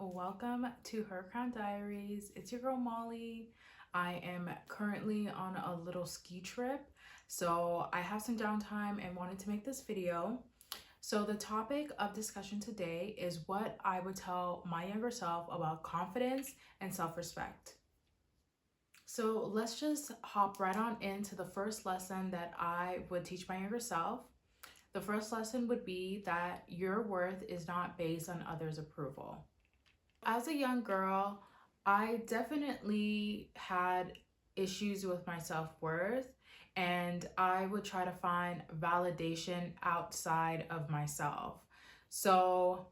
welcome to Her Crown Diaries. It's your girl Molly. I am currently on a little ski trip, so I have some downtime and wanted to make this video. So the topic of discussion today is what I would tell my younger self about confidence and self-respect. So let's just hop right on into the first lesson that I would teach my younger self. The first lesson would be that your worth is not based on others' approval. As a young girl, I definitely had issues with my self-worth, and I would try to find validation outside of myself. So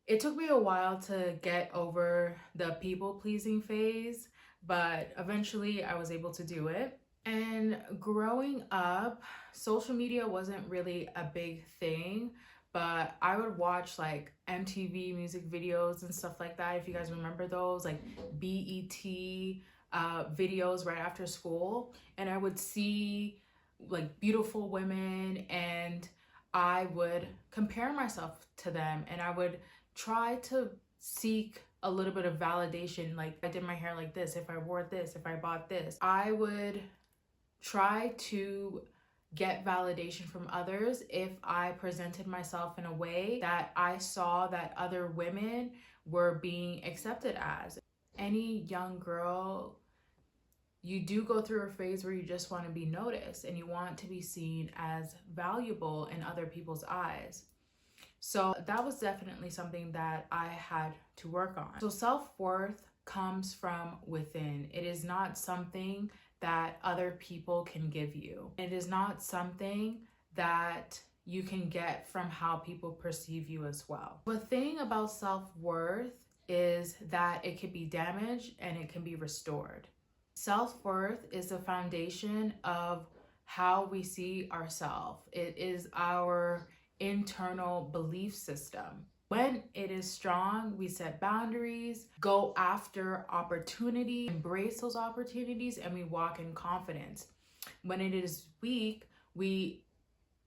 it took me a while to get over the people-pleasing phase, but eventually I was able to do it. And growing up, social media wasn't really a big thing, but I would watch like MTV music videos and stuff like that. If you guys remember those, like BET videos right after school. And I would see like beautiful women and I would compare myself to them and I would try to seek a little bit of validation. Like, I did my hair like this, if I wore this, if I bought this. I would try to get validation from others if I presented myself in a way that I saw that other women were being accepted as. Any young girl, you do go through a phase where you just want to be noticed and you want to be seen as valuable in other people's eyes. So that was definitely something that I had to work on. So self-worth comes from within. It is not something that other people can give you. It is not something that you can get from how people perceive you as well. The thing about self-worth is that it can be damaged and it can be restored. Self-worth is the foundation of how we see ourselves. It is our internal belief system. When it is strong, we set boundaries, go after opportunity, embrace those opportunities, and we walk in confidence. When it is weak, we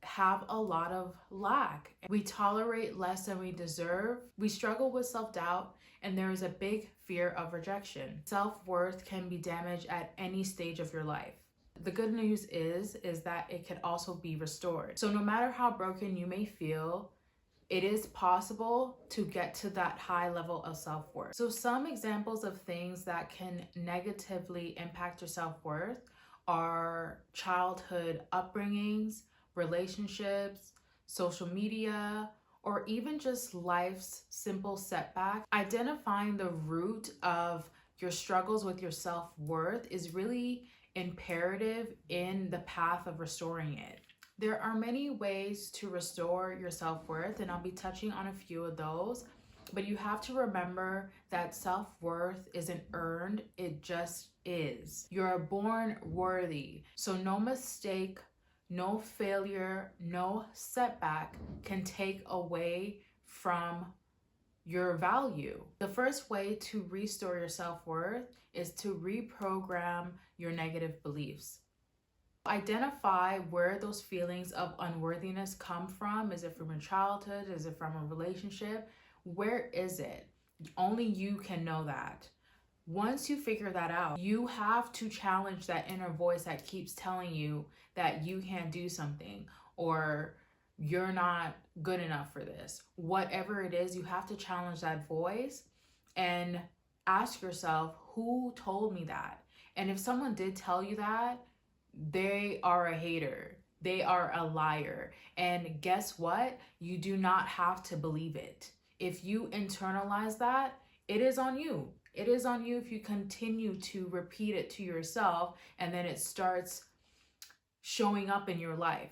have a lot of lack. We tolerate less than we deserve. We struggle with self-doubt, and there is a big fear of rejection. Self-worth can be damaged at any stage of your life. The good news is that it can also be restored. So no matter how broken you may feel, it is possible to get to that high level of self-worth. So some examples of things that can negatively impact your self-worth are childhood upbringings, relationships, social media, or even just life's simple setbacks. Identifying the root of your struggles with your self-worth is really imperative in the path of restoring it. There are many ways to restore your self-worth, and I'll be touching on a few of those, but you have to remember that self-worth isn't earned, it just is. You're born worthy, so no mistake, no failure, no setback can take away from your value. The first way to restore your self-worth is to reprogram your negative beliefs. Identify where those feelings of unworthiness come from. Is it from your childhood? Is it from a relationship? Where is it? Only you can know that. Once you figure that out, you have to challenge that inner voice that keeps telling you that you can't do something or you're not good enough for this. Whatever it is, you have to challenge that voice and ask yourself, who told me that? And if someone did tell you that, they are a hater. They are a liar. And guess what? You do not have to believe it. If you internalize that, it is on you. It is on you if you continue to repeat it to yourself and then it starts showing up in your life.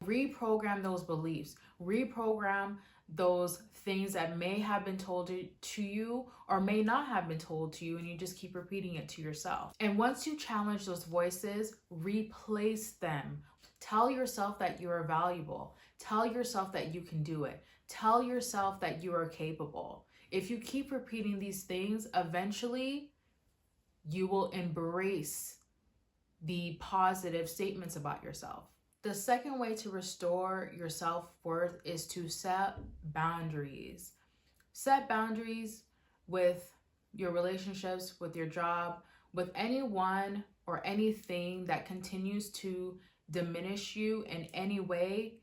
Reprogram those beliefs. Reprogram those things that may have been told to you or may not have been told to you, and you just keep repeating it to yourself. And once you challenge those voices, replace them. Tell yourself that you are valuable. Tell yourself that you can do it. Tell yourself that you are capable. If you keep repeating these things, eventually you will embrace the positive statements about yourself. The second way to restore your self-worth is to set boundaries. Set boundaries with your relationships, with your job, with anyone or anything that continues to diminish you in any way.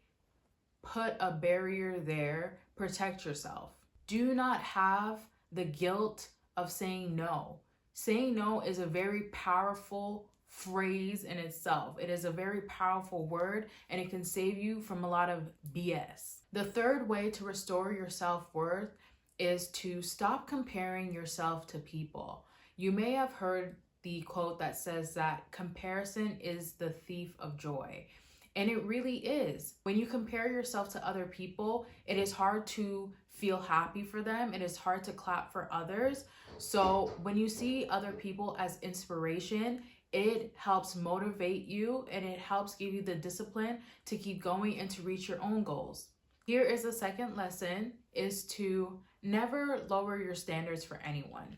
Put a barrier there, protect yourself. Do not have the guilt of saying no. Saying no is a very powerful phrase in itself. It is a very powerful word, and it can save you from a lot of BS. The third way to restore your self-worth is to stop comparing yourself to people. You may have heard the quote that says that comparison is the thief of joy. And it really is. When you compare yourself to other people, it is hard to feel happy for them. It is hard to clap for others. So when you see other people as inspiration, it helps motivate you and it helps give you the discipline to keep going and to reach your own goals. Here is the second lesson, is to never lower your standards for anyone.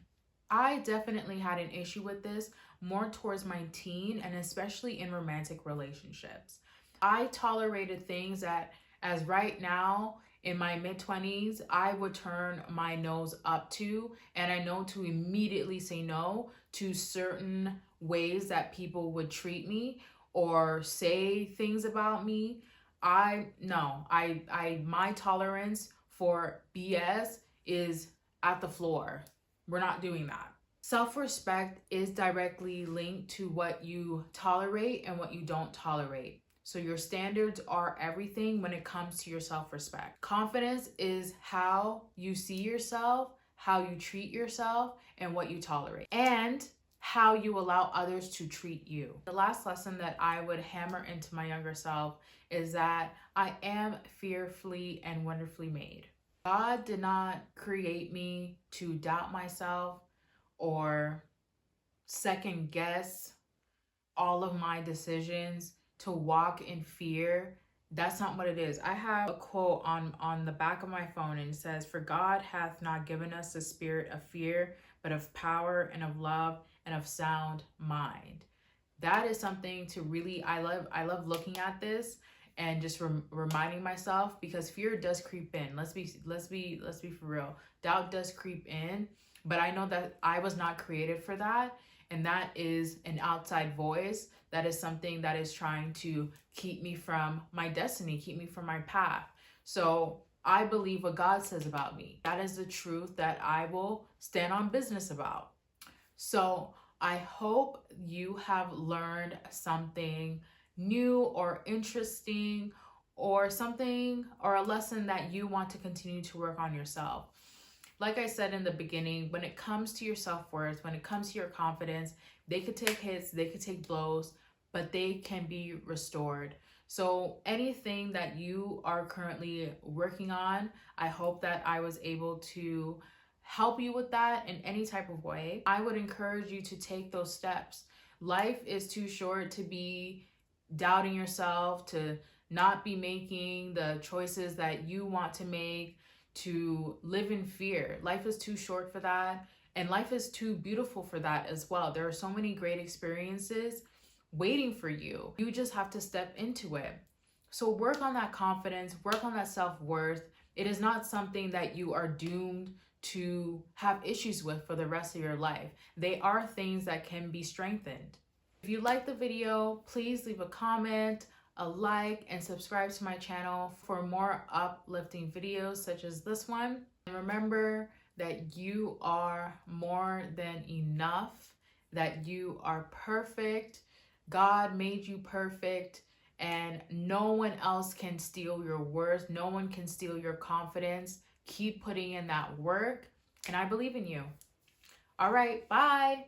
I definitely had an issue with this more towards my teen and especially in romantic relationships. I tolerated things that, as right now in my mid-20s, I would turn my nose up to, and I know to immediately say no to certain ways that people would treat me or say things about me. My tolerance for BS is at the floor. We're not doing that. Self-respect is directly linked to what you tolerate and what you don't tolerate. So your standards are everything when it comes to your self-respect. Confidence is how you see yourself, how you treat yourself, and what you tolerate, and how you allow others to treat you. The last lesson that I would hammer into my younger self is that I am fearfully and wonderfully made. God did not create me to doubt myself or second guess all of my decisions, to walk in fear. That's not what it is. I have a quote on the back of my phone, and it says, "For God hath not given us the spirit of fear, but of power and of love and of sound mind." That is something to really, I love looking at this and just reminding myself, because fear does creep in. Let's be for real. Doubt does creep in, but I know that I was not created for that. And that is an outside voice. That is something that is trying to keep me from my destiny, keep me from my path. So I believe what God says about me. That is the truth that I will stand on business about. So I hope you have learned something new or interesting, or something, or a lesson that you want to continue to work on yourself. Like I said in the beginning, when it comes to your self-worth, when it comes to your confidence, they could take hits, they could take blows, but they can be restored. So anything that you are currently working on, I hope that I was able to help you with that in any type of way. I would encourage you to take those steps. Life is too short to be doubting yourself, to not be making the choices that you want to make, to live in fear. Life is too short for that, and life is too beautiful for that as well. There are so many great experiences waiting for you. You just have to step into it. So work on that confidence, work on that self-worth. It is not something that you are doomed to have issues with for the rest of your life. They are things that can be strengthened. If you like the video, please leave a comment, a like, and subscribe to my channel for more uplifting videos such as this one. And remember that you are more than enough, that you are perfect. God made you perfect, and no one else can steal your worth. No one can steal your confidence. Keep putting in that work, and I believe in you. All right, bye.